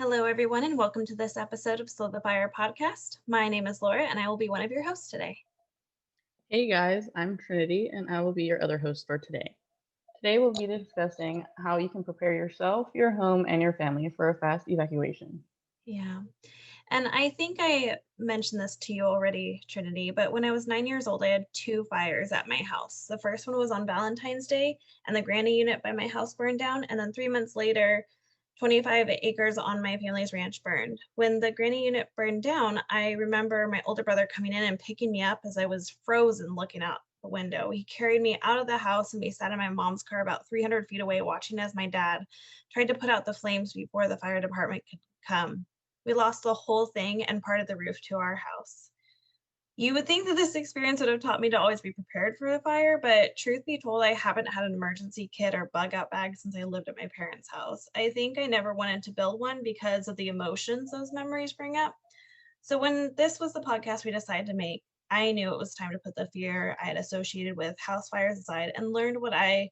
Hello, everyone, and welcome to this episode of Slow the Fire podcast. My name is Laura, and I will be one of your hosts today. Hey guys, I'm Trinity, and I will be your other host for today. Today we'll be discussing how you can prepare yourself, your home, and your family for a fast evacuation. Yeah, and I think I mentioned this to you already, Trinity, but when I was 9 years old, I had two fires at my house. The first one was on Valentine's Day, and the granny unit by my house burned down. And then 3 months later, 25 acres on my family's ranch burned. When the granny unit burned down, I remember my older brother coming in and picking me up as I was frozen looking out the window. He carried me out of the house and we sat in my mom's car about 300 feet away, watching as my dad tried to put out the flames before the fire department could come. We lost the whole thing and part of the roof to our house. You would think that this experience would have taught me to always be prepared for a fire, but truth be told, I haven't had an emergency kit or bug out bag since I lived at my parents' house. I think I never wanted to build one because of the emotions those memories bring up. So when this was the podcast we decided to make, I knew it was time to put the fear I had associated with house fires aside and learned what I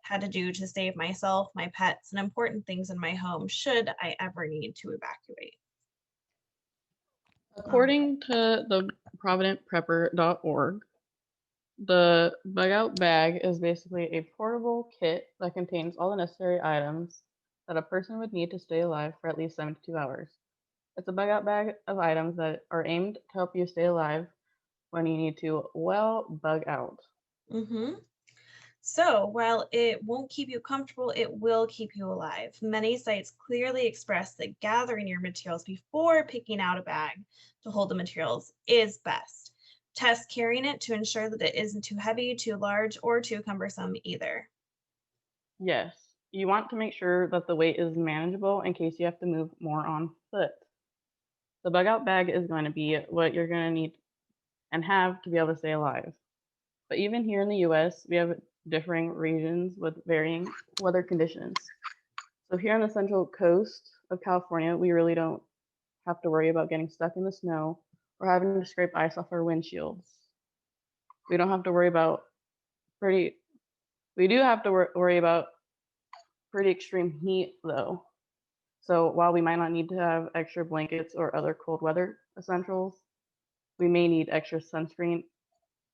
had to do to save myself, my pets, and important things in my home should I ever need to evacuate. Um, According to the providentprepper.org, the bug out bag is basically a portable kit that contains all the necessary items that a person would need to stay alive for at least 72 hours. It's a bug out bag of items that are aimed to help you stay alive when you need to, well, bug out. mhm. So, while it won't keep you comfortable, it will keep you alive. Many sites clearly express that gathering your materials before picking out a bag to hold the materials is best. Test carrying it to ensure that it isn't too heavy, too large, or too cumbersome either. Yes, you want to make sure that the weight is manageable in case you have to move more on foot. The bug out bag is going to be what you're going to need and have to be able to stay alive. But even here in the US, we have differing regions with varying weather conditions. So here on the central coast of California, we really don't have to worry about getting stuck in the snow or having to scrape ice off our windshields. We don't have to worry about pretty, we do have to worry about pretty extreme heat though. So while we might not need to have extra blankets or other cold weather essentials, we may need extra sunscreen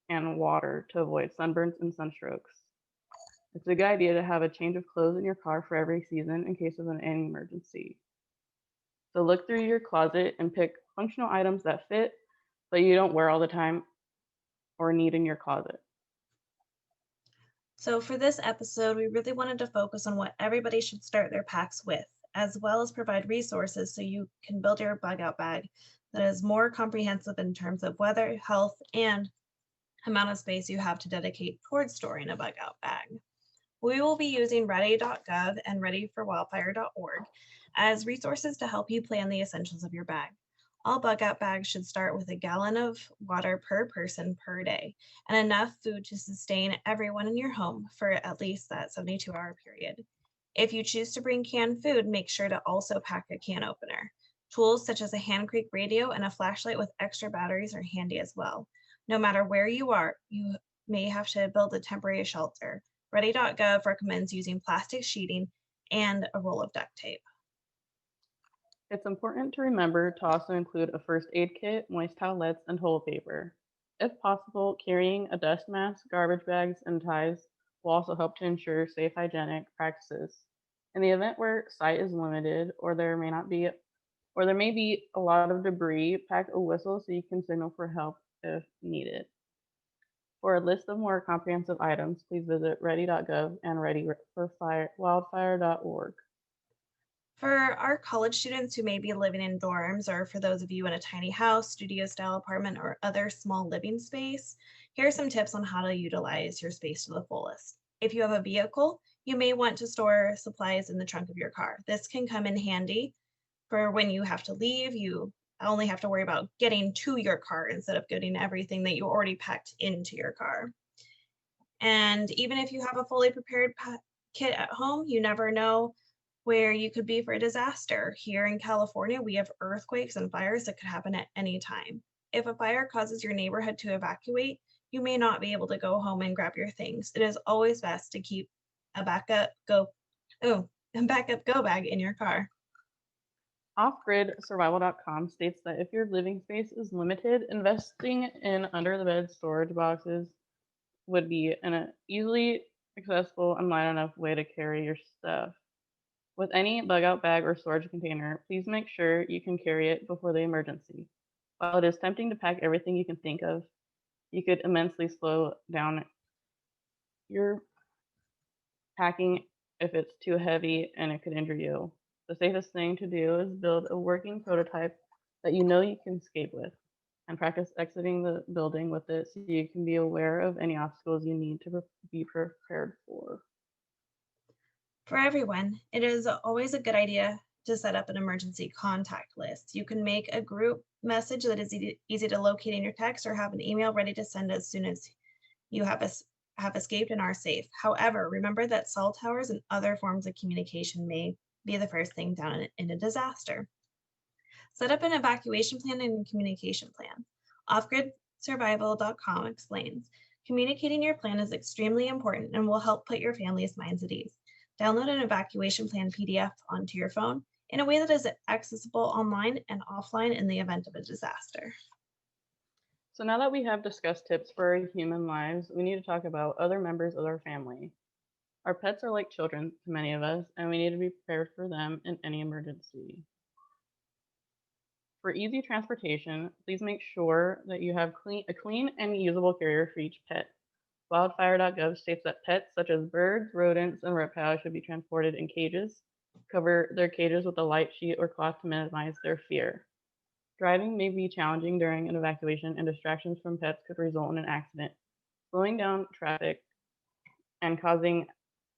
and water to avoid sunburns and sunstrokes. It's a good idea to have a change of clothes in your car for every season in case of an any emergency. So look through your closet and pick functional items that fit, but you don't wear all the time or need in your closet. So, for this episode, we really wanted to focus on what everybody should start their packs with, as well as provide resources so you can build your bug out bag that is more comprehensive in terms of weather, health, and amount of space you have to dedicate towards storing a bug out bag. We will be using ready.gov and readyforwildfire.org as resources to help you plan the essentials of your bag. All bug out bags should start with a gallon of water per person per day and enough food to sustain everyone in your home for at least that 72-hour period. If you choose to bring canned food, make sure to also pack a can opener. Tools such as a hand crank radio and a flashlight with extra batteries are handy as well. No matter where you are, you may have to build a temporary shelter. Ready.gov recommends using plastic sheeting and a roll of duct tape. It's important to remember to also include a first aid kit, moist towelettes, and toilet paper. If possible, carrying a dust mask, garbage bags, and ties will also help to ensure safe hygienic practices. In the event where sight is limited or there may be a lot of debris, pack a whistle so you can signal for help if needed. For a list of more comprehensive items, please visit ready.gov and readyforwildfire.org. For our college students who may be living in dorms, or for those of you in a tiny house, studio style apartment, or other small living space, here are some tips on how to utilize your space to the fullest. If you have a vehicle, you may want to store supplies in the trunk of your car. This can come in handy for when you have to leave. You only have to worry about getting to your car instead of getting everything that you already packed into your car. And even if you have a fully prepared kit at home, you never know where you could be for a disaster. Here in California, we have earthquakes and fires that could happen at any time. If a fire causes your neighborhood to evacuate, you may not be able to go home and grab your things. It is always best to keep a backup go bag in your car. Offgridsurvival.com states that if your living space is limited, investing in under the bed storage boxes would be an easily accessible and light enough way to carry your stuff. With any bug out bag or storage container, please make sure you can carry it before the emergency. While it is tempting to pack everything you can think of, you could immensely slow down your packing if it's too heavy and it could injure you. The safest thing to do is build a working prototype that you know you can escape with and practice exiting the building with it so you can be aware of any obstacles you need to be prepared for. For everyone, it is always a good idea to set up an emergency contact list. You can make a group message that is easy to locate in your text or have an email ready to send as soon as you have escaped and are safe. However, remember that cell towers and other forms of communication may be the first thing down in a disaster. Set up an evacuation plan and communication plan. Offgridsurvival.com explains communicating your plan is extremely important and will help put your family's minds at ease. Download an evacuation plan PDF onto your phone in a way that is accessible online and offline in the event of a disaster. So now that we have discussed tips for our human lives, we need to talk about other members of our family. Our pets are like children to many of us, and we need to be prepared for them in any emergency. For easy transportation, please make sure that you have a clean and usable carrier for each pet. Wildfire.gov states that pets such as birds, rodents, and reptiles should be transported in cages. Cover their cages with a light sheet or cloth to minimize their fear. Driving may be challenging during an evacuation, and distractions from pets could result in an accident, slowing down traffic and causing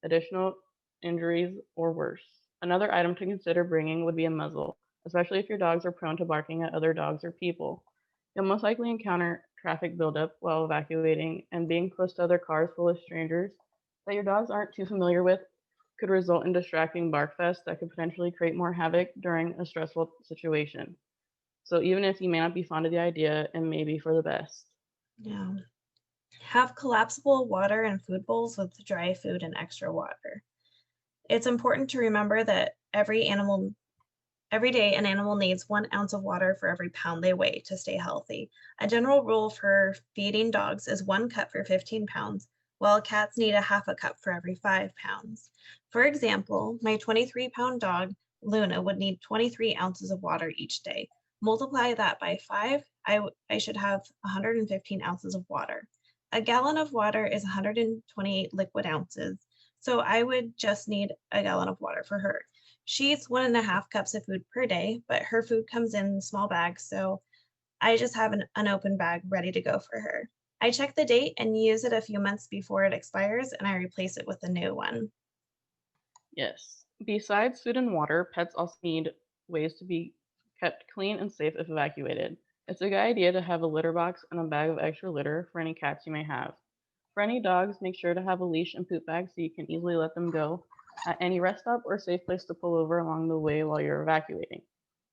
additional injuries or worse. Another item to consider bringing would be a muzzle, especially if your dogs are prone to barking at other dogs or people. You'll most likely encounter traffic buildup while evacuating, and being close to other cars full of strangers that your dogs aren't too familiar with could result in distracting bark fest that could potentially create more havoc during a stressful situation. So even if you may not be fond of the idea, it may be for the best. Yeah. Have collapsible water and food bowls with dry food and extra water. It's important to remember that every day an animal needs 1 ounce of water for every pound they weigh to stay healthy. A general rule for feeding dogs is 1 cup for 15 pounds, while cats need a half a cup for every 5 pounds. For example, my 23-pound dog, Luna, would need 23 ounces of water each day. Multiply that by 5, I should have 115 ounces of water. A gallon of water is 128 liquid ounces, so I would just need a gallon of water for her. She eats 1.5 cups of food per day, but her food comes in small bags, so I just have an unopened bag ready to go for her. I check the date and use it a few months before it expires, and I replace it with a new one. Yes. Besides food and water, pets also need ways to be kept clean and safe if evacuated. It's a good idea to have a litter box and a bag of extra litter for any cats you may have. For any dogs, make sure to have a leash and poop bag so you can easily let them go at any rest stop or safe place to pull over along the way while you're evacuating.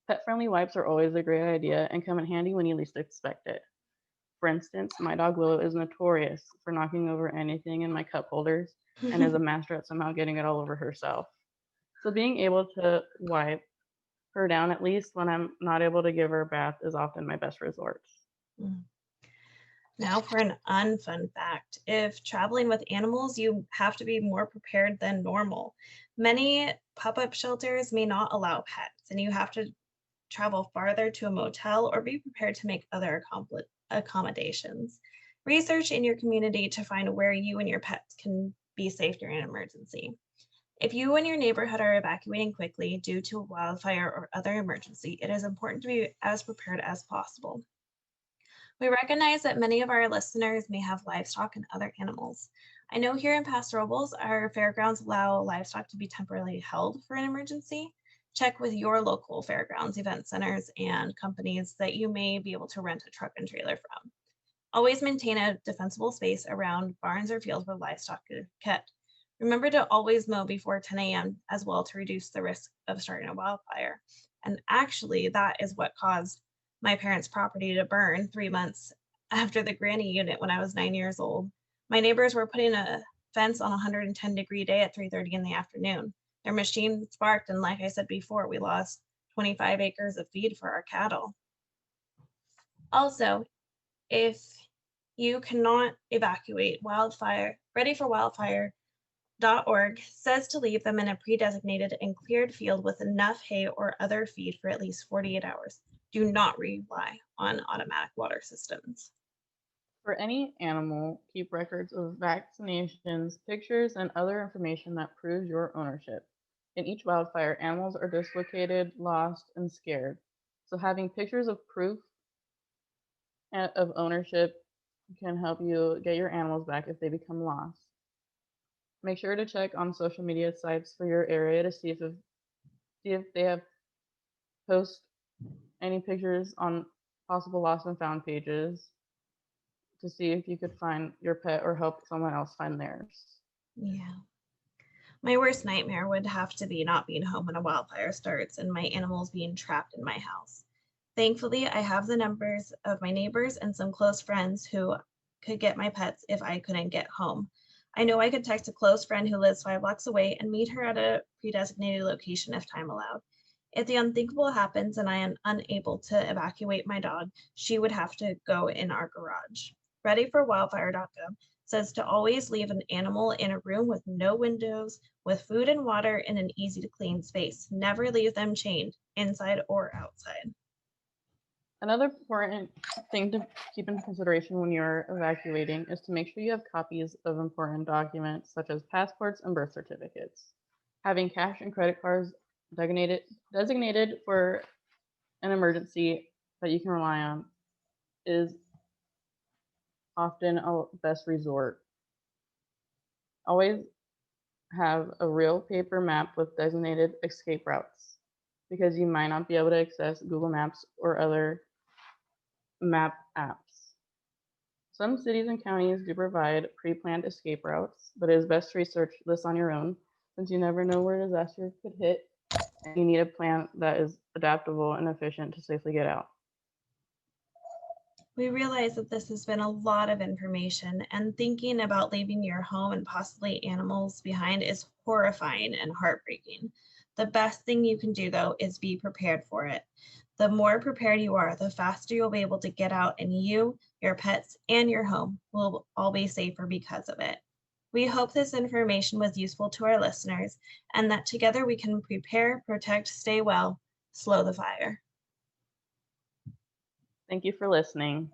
Pet friendly wipes are always a great idea and come in handy when you least expect it. For instance, my dog Willow is notorious for knocking over anything in my cup holders and is a master at somehow getting it all over herself. So being able to wipe her down at least when I'm not able to give her a bath is often my best resort. Mm. Now for an unfun fact. If traveling with animals, you have to be more prepared than normal. Many pop-up shelters may not allow pets, and you have to travel farther to a motel or be prepared to make other accommodations. Research in your community to find where you and your pets can be safe during an emergency. If you and your neighborhood are evacuating quickly due to a wildfire or other emergency, it is important to be as prepared as possible. We recognize that many of our listeners may have livestock and other animals. I know here in Pastorals, our fairgrounds allow livestock to be temporarily held for an emergency. Check with your local fairgrounds, event centers, and companies that you may be able to rent a truck and trailer from. Always maintain a defensible space around barns or fields where livestock are kept. Remember to always mow before 10 a.m. as well to reduce the risk of starting a wildfire. And actually, that is what caused my parents' property to burn 3 months after the granny unit when I was 9 years old. My neighbors were putting a fence on a 110-degree day at 3:30 in the afternoon. Their machine sparked, and like I said before, we lost 25 acres of feed for our cattle. Also, if you cannot evacuate wildfire, readyforwildfire.org says to leave them in a pre-designated and cleared field with enough hay or other feed for at least 48 hours. Do not rely on automatic water systems. For any animal, keep records of vaccinations, pictures, and other information that proves your ownership. In each wildfire, animals are dislocated, lost, and scared. So having pictures of proof of ownership can help you get your animals back if they become lost. Make sure to check on social media sites for your area to see if they have post any pictures on possible lost and found pages to see if you could find your pet or help someone else find theirs. Yeah. My worst nightmare would have to be not being home when a wildfire starts and my animals being trapped in my house. Thankfully, I have the numbers of my neighbors and some close friends who could get my pets if I couldn't get home. I know I could text a close friend who lives 5 blocks away and meet her at a pre-designated location if time allowed. If the unthinkable happens and I am unable to evacuate my dog, she would have to go in our garage. Readyforwildfire.gov says to always leave an animal in a room with no windows, with food and water in an easy to clean space. Never leave them chained, inside or outside. Another important thing to keep in consideration when you're evacuating is to make sure you have copies of important documents such as passports and birth certificates. Having cash and credit cards designated for an emergency that you can rely on is often a best resort. Always have a real paper map with designated escape routes because you might not be able to access Google Maps or other map apps. Some cities and counties do provide pre-planned escape routes, but it is best to research this on your own since you never know where disaster could hit and you need a plan that is adaptable and efficient to safely get out. We realize that this has been a lot of information, and thinking about leaving your home and possibly animals behind is horrifying and heartbreaking. The best thing you can do, though, is be prepared for it. The more prepared you are, the faster you'll be able to get out, and you, your pets, and your home will all be safer because of it. We hope this information was useful to our listeners and that together we can prepare, protect, stay well, slow the fire. Thank you for listening.